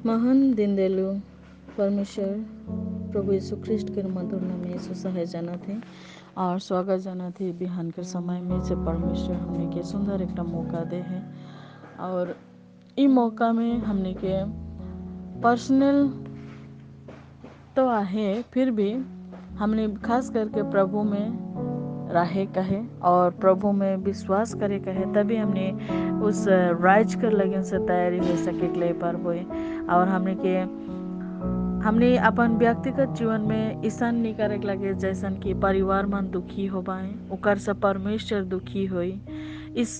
महान दीनदयालु परमेश्वर प्रभु यीशु ख्रिस्ट के मधुर नाम में यीशु सहाय जाना थे और स्वागत जाना थे बिहान के समय में से परमेश्वर हमने के सुंदर एक मौका दे है और ई मौका में हमने के पर्सनल तो आहे फिर भी हमने खास करके प्रभु में रहे कहे और प्रभु में विश्वास करे कहे तभी हमने उस राज कर लगन से तैयारी हो सके ले पर हुए और हमने अपन व्यक्तिगत जीवन में ईसान नहीं करे लगे जैसन कि परिवार मन दुखी हो पाए उकर से परमेश्वर दुखी होई इस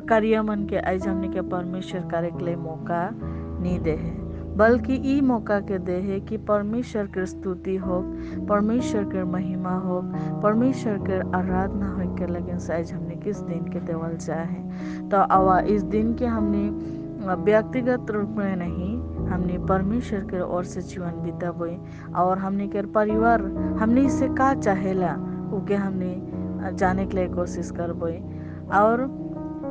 कार्य मन के आज हमने के परमेश्वर करे के लिए मौका नहीं दे है बल्कि ई मौका के दे है कि परमेश्वर की स्तुति हो परमेश्वर के महिमा हो परमेश्वर के आराधना हो के लगन से आज हमने किस दिन के देवल चाहे तो आवा इस दिन के हमने व्यक्तिगत रूप में नहीं हमने परमेश्वर के ओर से जीवन बिताबे और हमने के परिवार हमने इससे का चाहेला उके हमने जाने के लिए कोशिश करबे और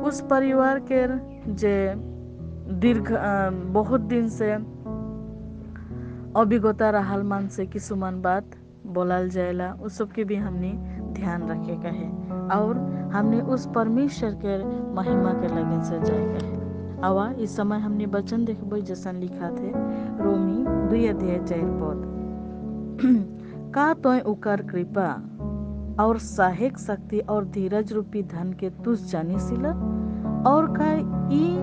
उस परिवार के जे दीर्घ बहुत दिन से अभिज्ञता रहल मन से किसुमान बात बोलल जाएला उस सब के भी हमने ध्यान रखे का है और हमने उस परमेश्वर के महिमा के लगन से जाएगा है आवा इस समय हमने वचन देखबो जैसन लिखा थे रोमी 2:4 का तो उकर कृपा और सहायक शक्ति और धीरज रूपी धन के तुझ जानी सिला और का ई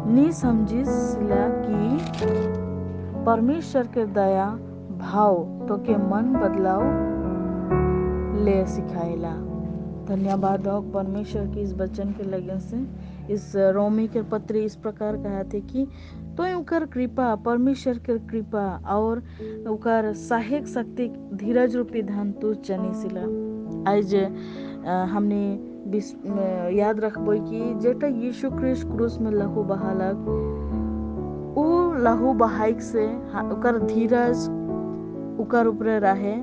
नी समझी सिला कि परमेश्वर के दया भाव तो के मन बदलाव ले सिखाएला। धन्यवाद हो परमेश्वर की इस वचन के लगन से इस रोमी के पत्र इस प्रकार कहा थे कि तो उकर कृपा परमेश्वर के कृपा और उकर सहायक शक्ति धीरज रूपी धन तुझ जानी सिला आज हमने याद रखबो कि जेटा यीशु ख्रिस्ट क्रूस में लहू बहालक उ लहू बहाइक से उकर धीरज उकर ऊपर रहे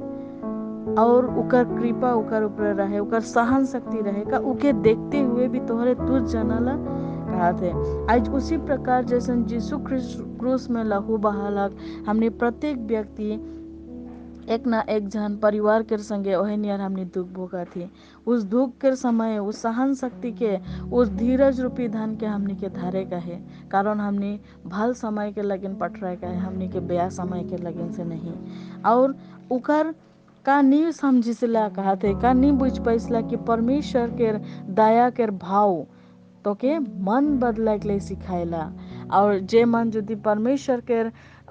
और उकर कृपा उकर ऊपर रहे उकर सहन शक्ति रहे का उके देखते हुए भी तोहरे तुझ जनाला कहा थे आज उसी प्रकार जैसे यीशु ख्रिस्ट क्रूस में लहू बहालक हमने प्रत्येक व्यक्ति एक ना एक जन परिवार के संगे वही नियर हमने दुख भोगा थी उस दुख के समय उस सहन शक्ति के उस धीरज रूपी धन के हमने के धारे का है कारण हमने भल समय के लगन पटराए का है हमने के ब्याह समय के लगन से नहीं और उकर का नहीं समझिसला कहा थे का नहीं बुझ पैसला कि परमेश्वर के दया के भाव तो के मन बदला के लिए सिखाएला और जे मन यदि परमेश्वर के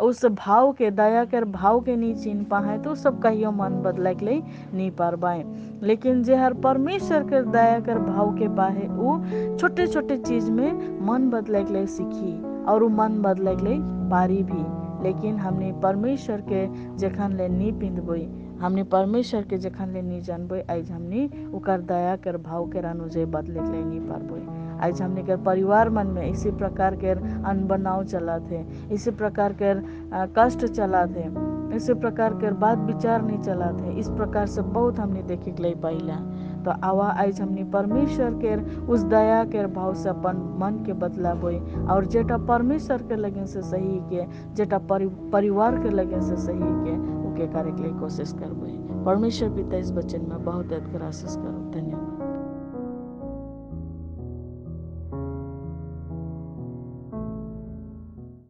उस भाव के दया के भाव के नहीं चिन्ह पाए तो सब कहियो मन बदला के लिए नहीं पार पाए लेकिन जे हर परमेश्वर के दया कर भाव के पाए वो छोटे छोटे चीज में मन बदला के लिए सीखी और वो मन बदला के लिए पारी भी लेकिन हमने परमेश्वर के जखन ले नहीं पिंदबई हमने परमेश्वर के जखन ले नहीं जानबे आज हमने उकर दया कर भाव के अनुजय बदले के लिए नहीं पारबे आज हमने के परिवार मन में इसी प्रकार के अनबनाव चला थे इसी प्रकार के कष्ट चला थे इसी प्रकार के बात विचार नहीं चला थे इस प्रकार से बहुत हमने देखे के लिए पाइला तो आवा आज हमने परमेश्वर के उस दया के भाव से अपन मन के बदलाबे और जेटा परमेश्वर के लगन से सही के जेटा परिवार के लगन से सही के उके करे के लिए कोशिश करबे परमेश्वर पिता इस वचन में बहुत आशीष करो धन्यवाद।